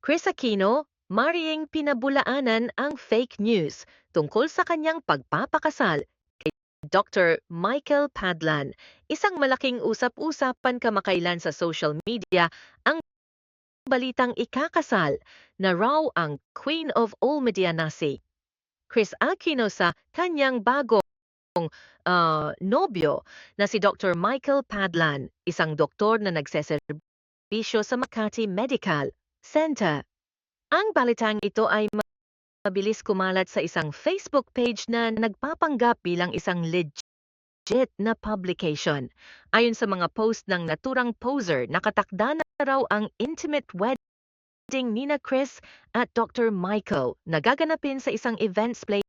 Chris Aquino, maring pinabulaanan ang fake news tungkol sa kanyang pagpapakasal kay Dr. Michael Padlan. Isang malaking usap-usapan kamakailan sa social media ang balitang ikakasal na raw ang Queen of all Media na si Chris Aquino sa kanyang bagong nobyo na si Dr. Michael Padlan, isang doktor na nagseserbisyo sa Makati Medical Center. Ang balitang ito ay mabilis kumalat sa isang Facebook page na nagpapanggap bilang isang legit na publication. Ayon sa mga post ng naturang poser, nakatakda na raw ang intimate wedding nina Chris at Dr. Michael na gaganapin sa isang events place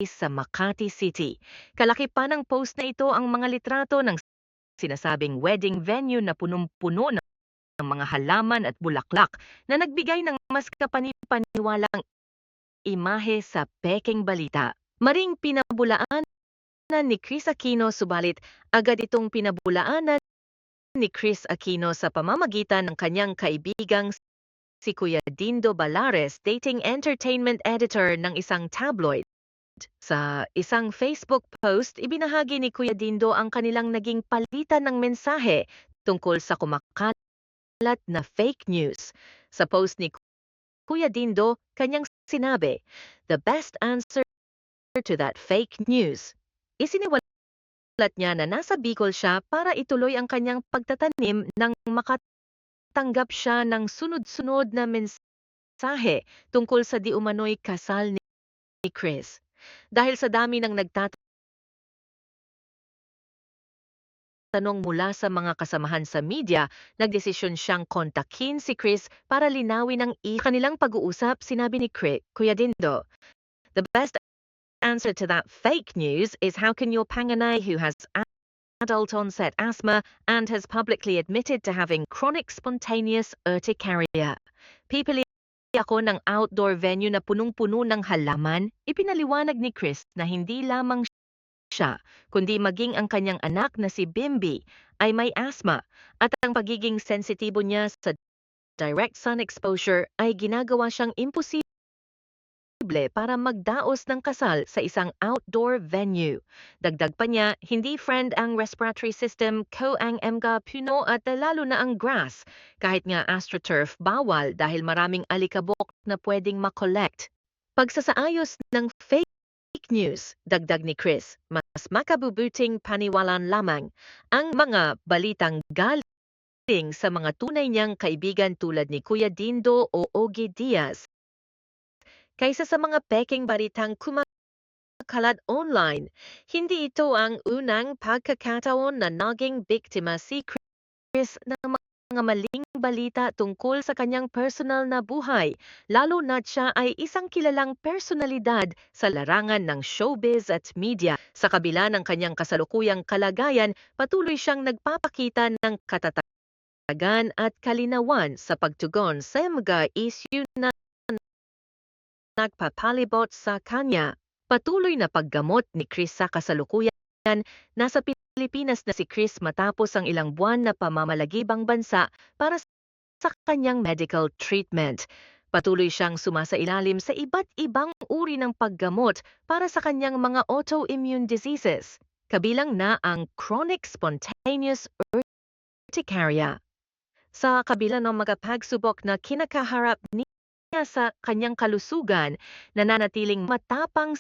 sa Makati City. Kalaki pa ng post na ito ang mga litrato ng sinasabing wedding venue na punong-puno ng mga halaman at bulaklak na nagbigay ng mas kapani-paniwalang imahe sa pekeng balita. Maring pinabulaanan ni Chris Aquino, subalit agad itong pinabulaanan ni Chris Aquino sa pamamagitan ng kanyang kaibigang si Kuya Dindo Balares, dating entertainment editor ng isang tabloid. Sa isang Facebook post, ibinahagi ni Kuya Dindo ang kanilang naging palitan ng mensahe tungkol sa kumakalat na fake news. Sa post ni Kuya Dindo, kanyang sinabi, "The best answer to that fake news." Isiniwalat niya na nasa Bicol siya para ituloy ang kanyang pagtatanim nang makatanggap siya ng sunod-sunod na mensahe tungkol sa di umano'y kasal ni Chris. Dahil sa dami ng nagtatanong mula sa mga kasamahan sa media, nagdesisyon siyang kontakin si Chris para linawin ang kanilang pag-uusap. Sinabi ni Kuya Dindo, "The best answer to that fake news is how can your panganay who has adult onset asthma and has publicly admitted to having chronic spontaneous urticaria. Pipili ako ng outdoor venue na punong-puno ng halaman." Ipinaliwanag ni Chris na hindi lamang siya, kundi maging ang kanyang anak na si Bimby ay may asthma at ang pagiging sensitibo niya sa direct sun exposure ay ginagawa siyang imposible para magdaos ng kasal sa isang outdoor venue. Dagdag pa niya, hindi friend ang respiratory system ko ang mga puno at lalo na ang grass. Kahit nga astroturf bawal dahil maraming alikabok na pwedeng makollect. Pagsasaayos ng fake news, dagdag ni Chris, mas makabubuting paniwalaan lamang ang mga balitang galing sa mga tunay niyang kaibigan tulad ni Kuya Dindo o Ogie Diaz kaysa sa mga pekeng balitang kumakalat online. Hindi ito ang unang pagkakataon na naging biktima si Chris ng mga maling balita tungkol sa kanyang personal na buhay, lalo na siya ay isang kilalang personalidad sa larangan ng showbiz at media. Sa kabila ng kanyang kasalukuyang kalagayan, patuloy siyang nagpapakita ng katatagan at kalinawan sa pagtugon sa mga issue na nagpapalibot sa kanya. Patuloy na paggamot ni Chris sa kasalukuyan. Nasa Pilipinas na si Chris matapos ang ilang buwan na pamamalagibang bansa para sa kanyang medical treatment. Patuloy siyang sumasailalim sa iba't ibang uri ng paggamot para sa kanyang mga autoimmune diseases, kabilang na ang chronic spontaneous urticaria. Sa kabila ng mga pagsubok na kinakaharap niya sa kanyang kalusugan, nananatiling matapang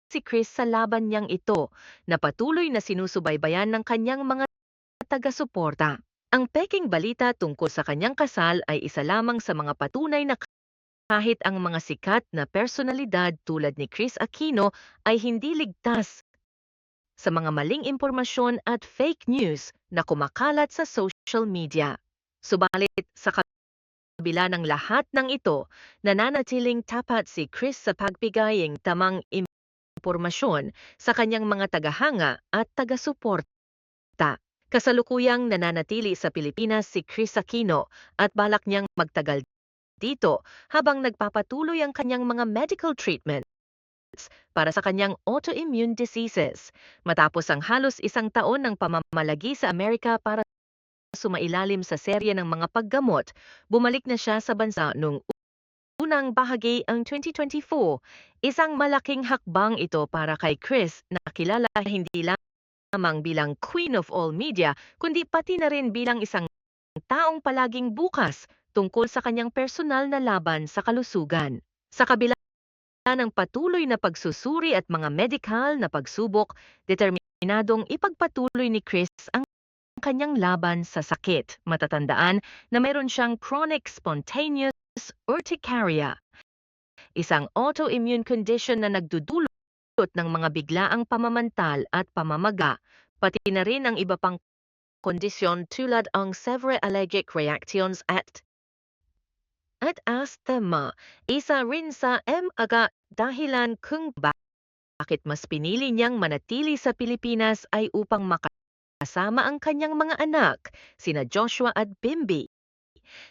si Chris sa laban niyang ito na patuloy na sinusubaybayan ng kanyang mga taga-suporta. Ang peking balita tungkol sa kanyang kasal ay isa lamang sa mga patunay na kahit ang mga sikat na personalidad tulad ni Chris Aquino ay hindi ligtas sa mga maling impormasyon at fake news na kumakalat sa social media. Subalit sa kabila ng lahat ng ito, nananatiling tapat si Chris sa pagbigay ng tamang impormasyon sa kanyang mga tagahanga at taga-suporta. Kasalukuyang nananatili sa Pilipinas si Chris Aquino at balak niyang magtagal dito habang nagpapatuloy ang kanyang mga medical treatments para sa kanyang autoimmune diseases. Matapos ang halos isang taon ng pamamalagi sa Amerika para sumailalim sa serye ng mga paggamot, bumalik na siya sa bansa noong unang bahagi ang 2024. Isang malaking hakbang ito para kay Chris na kilala hindi lamang bilang Queen of All Media, kundi pati na rin bilang isang taong palaging bukas tungkol sa kanyang personal na laban sa kalusugan. Sa kabila ng patuloy na pagsusuri at mga medical na pagsubok, determinadong ipagpatuloy ni Chris ang kanyang laban sa sakit. Matatandaan na mayroon siyang chronic spontaneous urticaria, isang autoimmune condition na nagdudulot ng mga biglaang pamamantal at pamamaga, pati na rin ang iba pang kondisyon tulad ang severe allergic reactions at asthma. Isa rin sa mga dahilan kung bakit mas pinili niyang manatili sa Pilipinas ay upang makasama ang kanyang mga anak, sina Joshua at Bimby,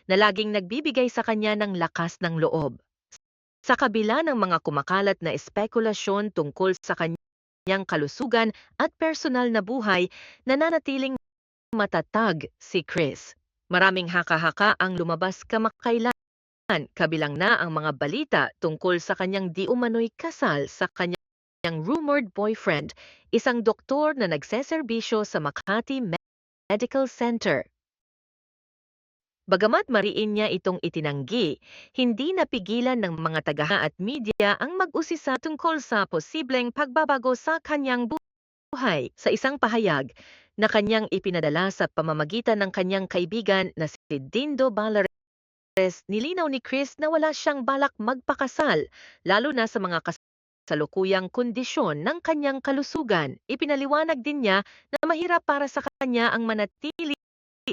na laging nagbibigay sa kanya ng lakas ng loob. Sa kabila ng mga kumakalat na espekulasyon tungkol sa kanyang kalusugan at personal na buhay, nananatiling matatag si Chris. Maraming haka-haka ang lumabas kamakailan, kabilang na ang mga balita tungkol sa kanyang di umano'y kasal sa kanyang rumored boyfriend, isang doktor na nagseserbisyo sa Makati Medical Center. Bagamat mariin niya itong itinanggi, hindi napigilan ng mga tagaha at media ang mag-usisa tungkol sa posibleng pagbabago sa kanyang buhay. Sa isang pahayag na kanyang ipinadala sa pamamagitan ng kanyang kaibigan na si Dindo Balares, nilinaw ni Chris na wala siyang balak magpakasal, lalo na sa mga kasalukuyang kondisyon ng kanyang kalusugan. Ipinaliwanag din niya na mahirap para sa kanya ang manatili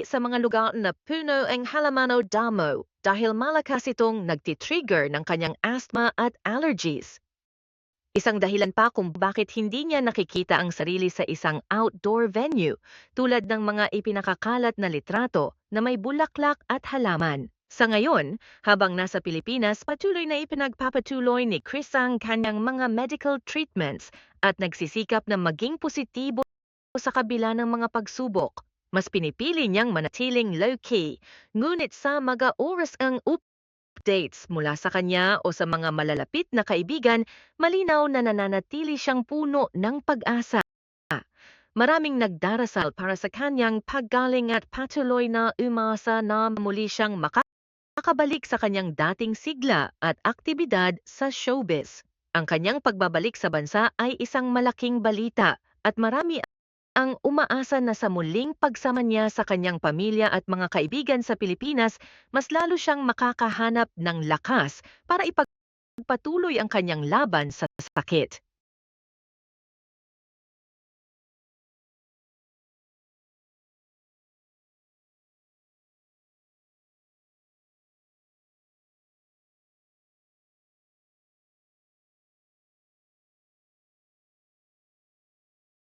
sa mga lugar na puno ang halaman o damo dahil malakas itong nagtitrigger ng kanyang asthma at allergies. Isang dahilan pa kung bakit hindi niya nakikita ang sarili sa isang outdoor venue tulad ng mga ipinakakalat na litrato na may bulaklak at halaman. Sa ngayon, habang nasa Pilipinas, patuloy na ipinagpapatuloy ni Chris ang kanyang mga medical treatments at nagsisikap na maging positibo sa kabila ng mga pagsubok. Mas pinipili niyang manatiling low-key, ngunit sa mga oras ang updates mula sa kanya o sa mga malalapit na kaibigan, malinaw na nananatili siyang puno ng pag-asa. Maraming nagdarasal para sa kanyang paggaling at patuloy na umasa na muli siyang makakabalik sa kanyang dating sigla at aktibidad sa showbiz. Ang kanyang pagbabalik sa bansa ay isang malaking balita at marami ang umaasa na sa muling pagsama niya sa kanyang pamilya at mga kaibigan sa Pilipinas, mas lalo siyang makakahanap ng lakas para ipagpatuloy ang kanyang laban sa sakit.